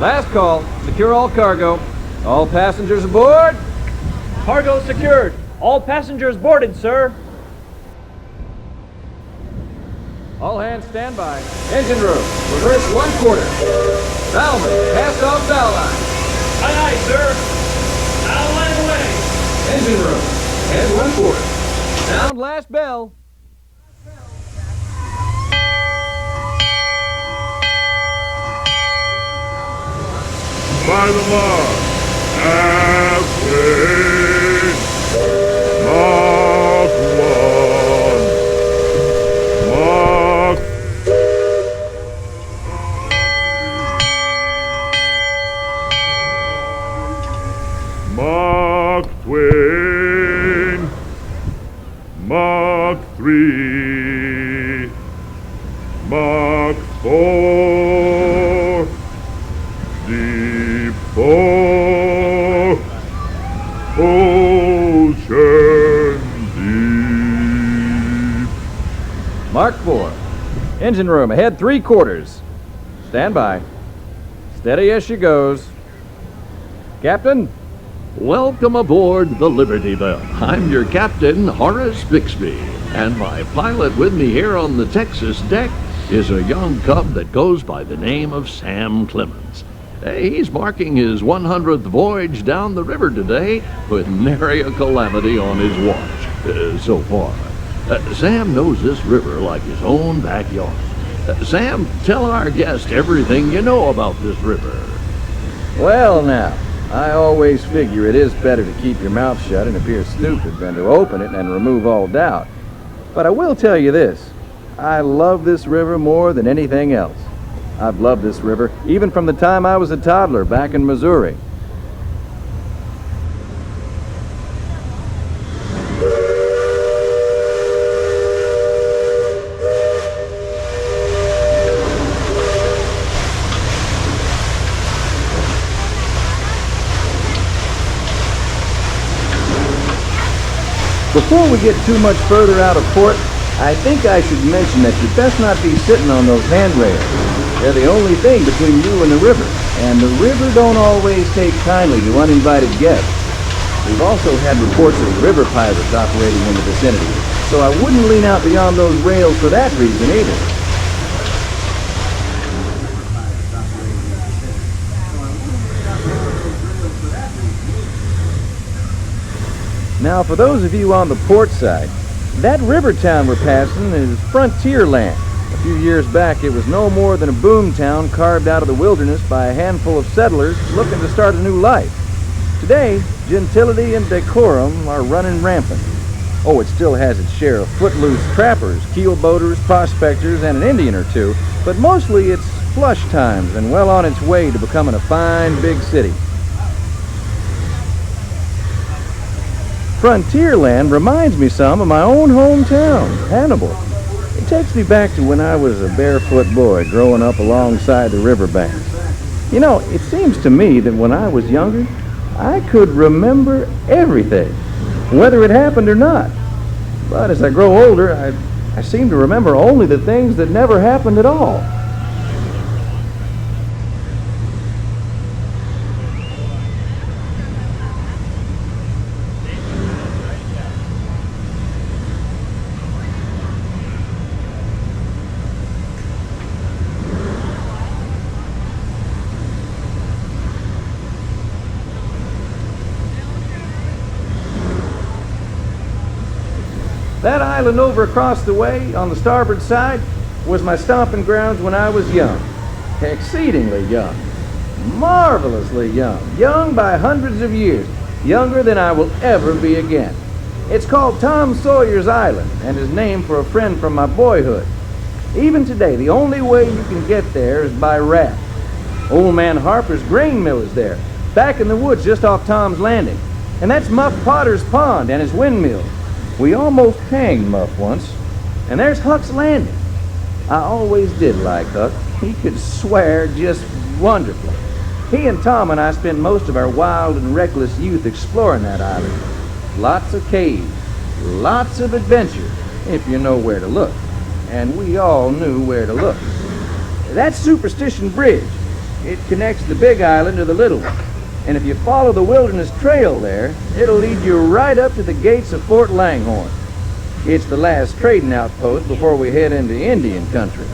Last call. Secure all cargo. All passengers aboard. Cargo secured. All passengers boarded, sir. All hands stand by. Engine room. Reverse 1/4. Bowman, cast off bow line. Aye, aye, sir. Bow line away. Engine room. Head 1/4. Sound last bell. By the mark. Halfway. Mark 1. Mark. Mark Twain. Mark 3. Mark 4. Deep 4. Ocean deep. Mark 4. Engine room ahead 3/4. Stand by. Steady as she goes. Captain? Welcome aboard the Liberty Belle. I'm your captain, Horace Bixby, and my pilot with me here on the Texas deck is a young cub that goes by the name of Sam Clemens. He's marking his 100th voyage down the river today with nary a calamity on his watch so far. Sam knows this river like his own backyard. Sam, tell our guest everything you know about this river. Well, now, I always figure it is better to keep your mouth shut and appear stupid than to open it and remove all doubt. But I will tell you this. I love this river more than anything else. I've loved this river even from the time I was a toddler back in Missouri. Before we get too much further out of port, I think I should mention that you best not be sitting on those handrails. They're the only thing between you and the river, and the river don't always take kindly to uninvited guests. We've also had reports of river pirates operating in the vicinity, so I wouldn't lean out beyond those rails for that reason either. Now, for those of you on the port side, that river town we're passing is frontier land. A few years back, it was no more than a boom town carved out of the wilderness by a handful of settlers looking to start a new life. Today, gentility and decorum are running rampant. Oh, it still has its share of footloose trappers, keelboaters, prospectors, and an Indian or two, but mostly it's flush times and well on its way to becoming a fine big city. Frontierland reminds me some of my own hometown, Hannibal. It takes me back to when I was a barefoot boy growing up alongside the riverbanks. You know, it seems to me that when I was younger, I could remember everything, whether it happened or not. But as I grow older, I seem to remember only the things that never happened at all. That island over across the way on the starboard side was my stomping grounds when I was young. Exceedingly young. Marvelously young. Young by hundreds of years. Younger than I will ever be again. It's called Tom Sawyer's Island and is named for a friend from my boyhood. Even today, the only way you can get there is by raft. Old Man Harper's grain mill is there, back in the woods just off Tom's Landing. And that's Muff Potter's pond and his windmill. We almost hanged Muff once. And there's Huck's Landing. I always did like Huck. He could swear just wonderfully. He and Tom and I spent most of our wild and reckless youth exploring that island. Lots of caves, lots of adventure, if you know where to look. And we all knew where to look. That's Superstition Bridge. It connects the big island to the little one. And if you follow the wilderness trail there, it'll lead you right up to the gates of Fort Langhorne. It's the last trading outpost before we head into Indian country.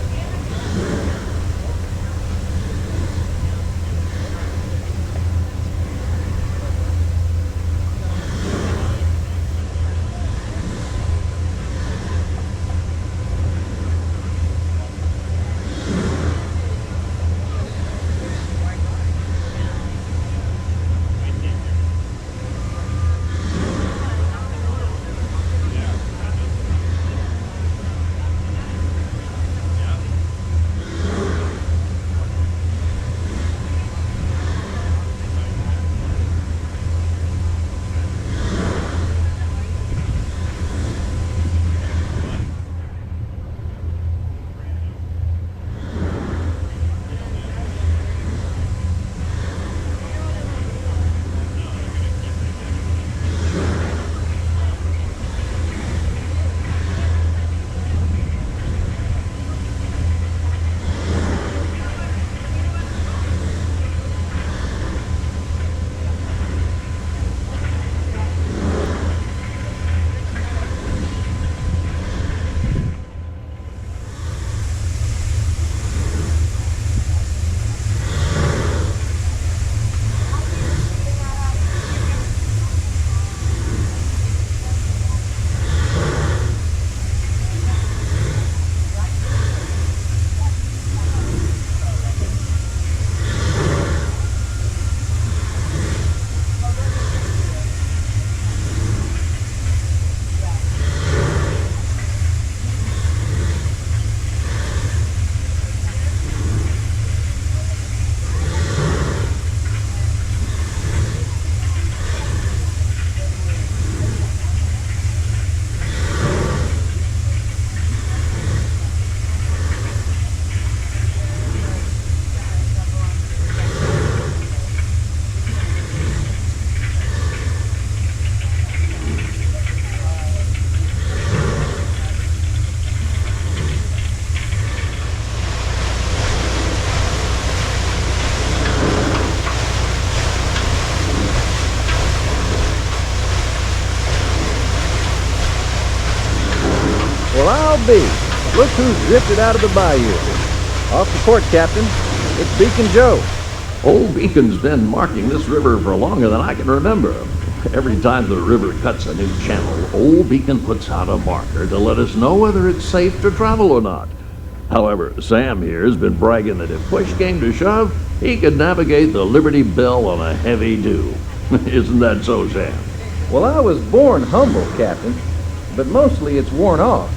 Well, I'll be. Look who's drifted out of the bayou. Off the port, Captain. It's Beacon Joe. Old Beacon's been marking this river for longer than I can remember. Every time the river cuts a new channel, Old Beacon puts out a marker to let us know whether it's safe to travel or not. However, Sam here has been bragging that if push came to shove, he could navigate the Liberty Belle on a heavy dew. Isn't that so, Sam? Well, I was born humble, Captain, but mostly it's worn off.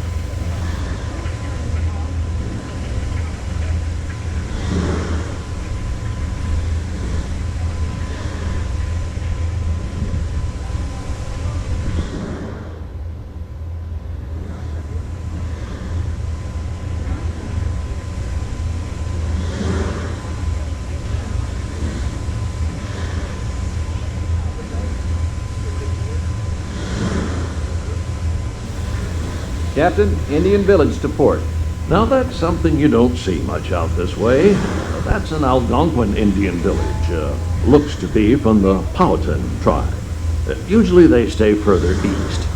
Captain, Indian village to port. Now that's something you don't see much out this way. That's an Algonquin Indian village. Looks to be from the Powhatan tribe. Usually they stay further east.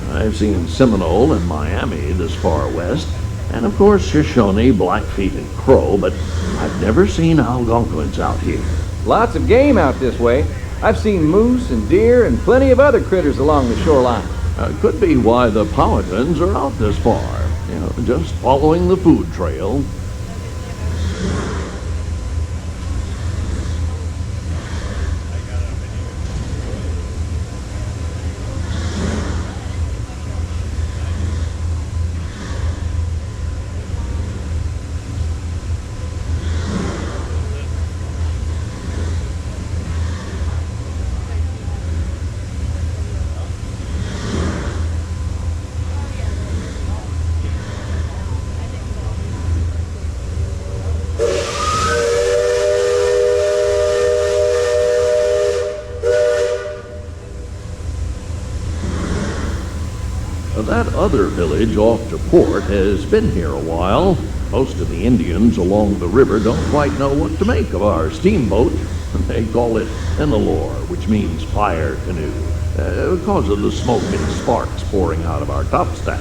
I've seen Seminole and Miami this far west, and of course Shoshone, Blackfeet, and Crow, but I've never seen Algonquins out here. Lots of game out this way. I've seen moose and deer and plenty of other critters along the shoreline. Could be why the Powhatans are out this far. Just following the food trail. That other village off to port has been here a while. Most of the Indians along the river don't quite know what to make of our steamboat. They call it an allure, which means fire canoe, because of the smoke and sparks pouring out of our topstack.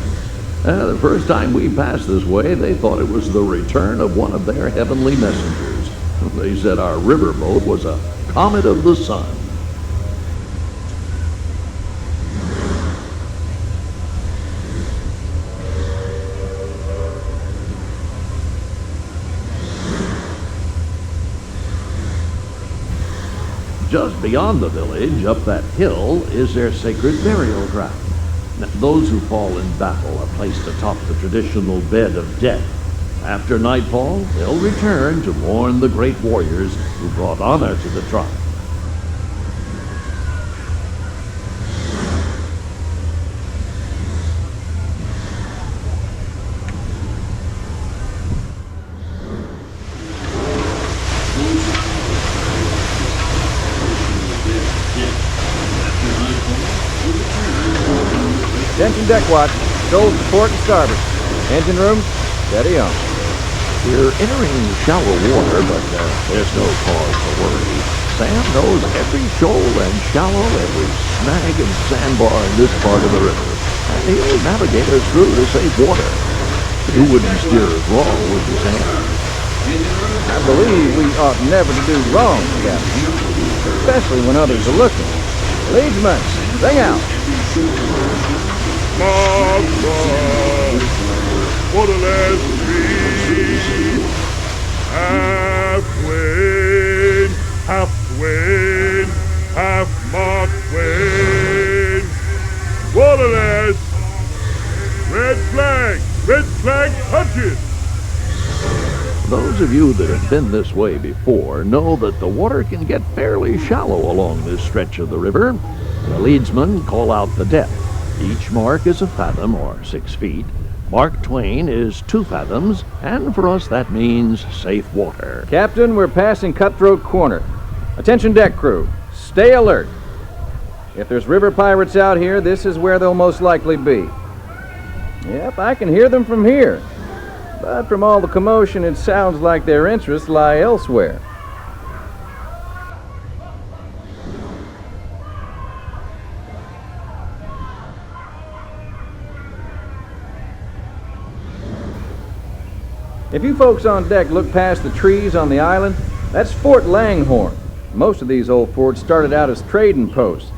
The first time we passed this way, they thought it was the return of one of their heavenly messengers. They said our riverboat was a comet of the sun. Just beyond the village, up that hill, is their sacred burial ground. Now, those who fall in battle are placed atop the traditional bed of death. After nightfall, they'll return to mourn the great warriors who brought honor to the tribe. Attention deck watch. Shoals to port and starboard. Engine room, steady on. We're entering shallow water, but there's no cause for worry. Sam knows every shoal and shallow, every snag and sandbar in this part of the river. And he'll navigate us through to safe water. You wouldn't steer us wrong, would you, Sam? I believe we ought never to do wrong, Captain. Especially when others are looking. Leadsman, sing out. Mark for the last three. Half wind, half wind, half mark wind. Waterless. Red flag touches. Those of you that have been this way before know that the water can get fairly shallow along this stretch of the river. The leadsmen call out the depth. Each mark is a fathom, or 6 feet. Mark Twain is 2 fathoms, and for us that means safe water. Captain, we're passing Cutthroat Corner. Attention deck crew, stay alert. If there's river pirates out here, this is where they'll most likely be. Yep, I can hear them from here. But from all the commotion, it sounds like their interests lie elsewhere. If you folks on deck look past the trees on the island, that's Fort Langhorne. Most of these old forts started out as trading posts.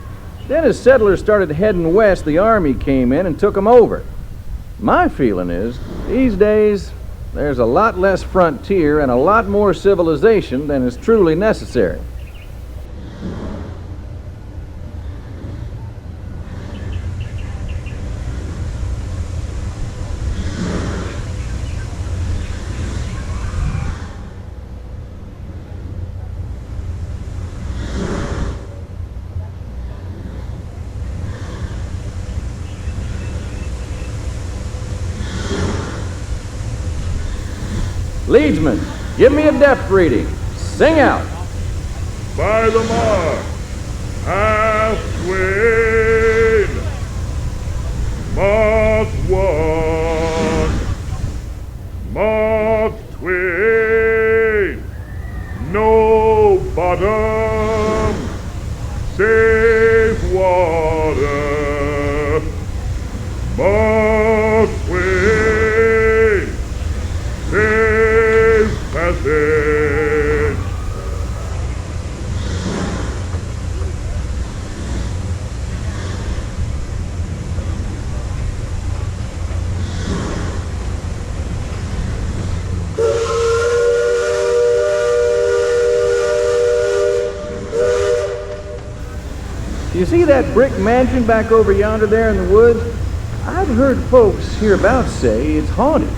Then as settlers started heading west, the army came in and took them over. My feeling is, these days, there's a lot less frontier and a lot more civilization than is truly necessary. Leadsman, give me a depth reading. Sing out. By the mark. Half wind. Mark 1. Mark Twain. No bottom. Safe water. Mark Twain. Safe passage. You see that brick mansion back over yonder there in the woods? I've heard folks hereabouts say it's haunted.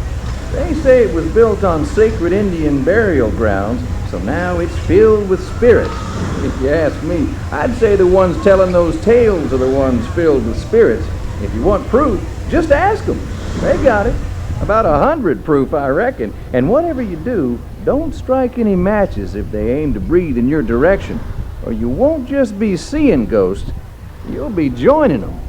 They say it was built on sacred Indian burial grounds, so now it's filled with spirits. If you ask me, I'd say the ones telling those tales are the ones filled with spirits. If you want proof, just ask them. They got it. About 100 proof, I reckon. And whatever you do, don't strike any matches if they aim to breathe in your direction, or you won't just be seeing ghosts, you'll be joining them.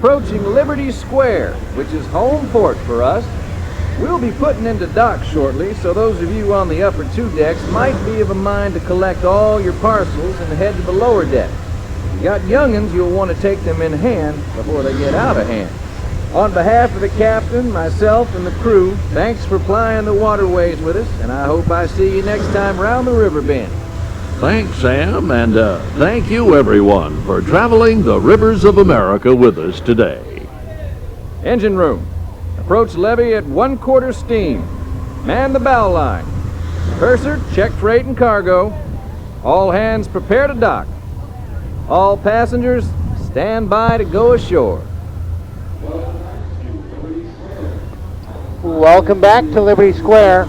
approaching Liberty Square, which is home port for us. We'll be putting into dock shortly, so those of you on the upper two decks might be of a mind to collect all your parcels and head to the lower deck. If you got young'uns, you'll want to take them in hand before they get out of hand. On behalf of the captain, myself, and the crew, thanks for plying the waterways with us, and I hope I see you next time round the river bend. Thanks, Sam, and thank you, everyone, for traveling the rivers of America with us today. Engine room. Approach levee at 1/4 steam. Man the bow line. Purser, check freight and cargo. All hands prepare to dock. All passengers, stand by to go ashore. Welcome back to Liberty Square.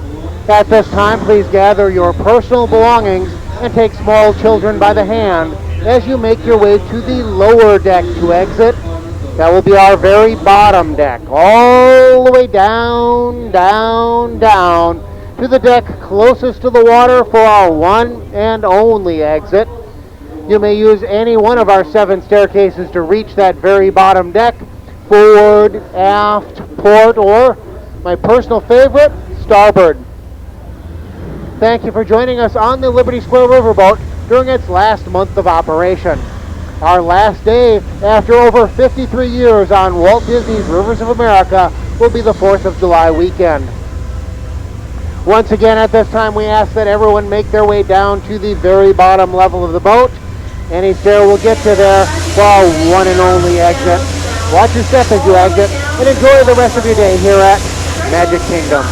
At this time, please gather your personal belongings and take small children by the hand as you make your way to the lower deck to exit. That will be our very bottom deck, all the way down, down, down to the deck closest to the water for our one and only exit. You may use any one of our 7 staircases to reach that very bottom deck, forward, aft, port, or my personal favorite, starboard. Thank you for joining us on the Liberty Square Riverboat during its last month of operation. Our last day after over 53 years on Walt Disney's Rivers of America will be the 4th of July weekend. Once again, at this time, we ask that everyone make their way down to the very bottom level of the boat. Any stair will get you there for our one and only exit. Watch your step as you exit and enjoy the rest of your day here at Magic Kingdom.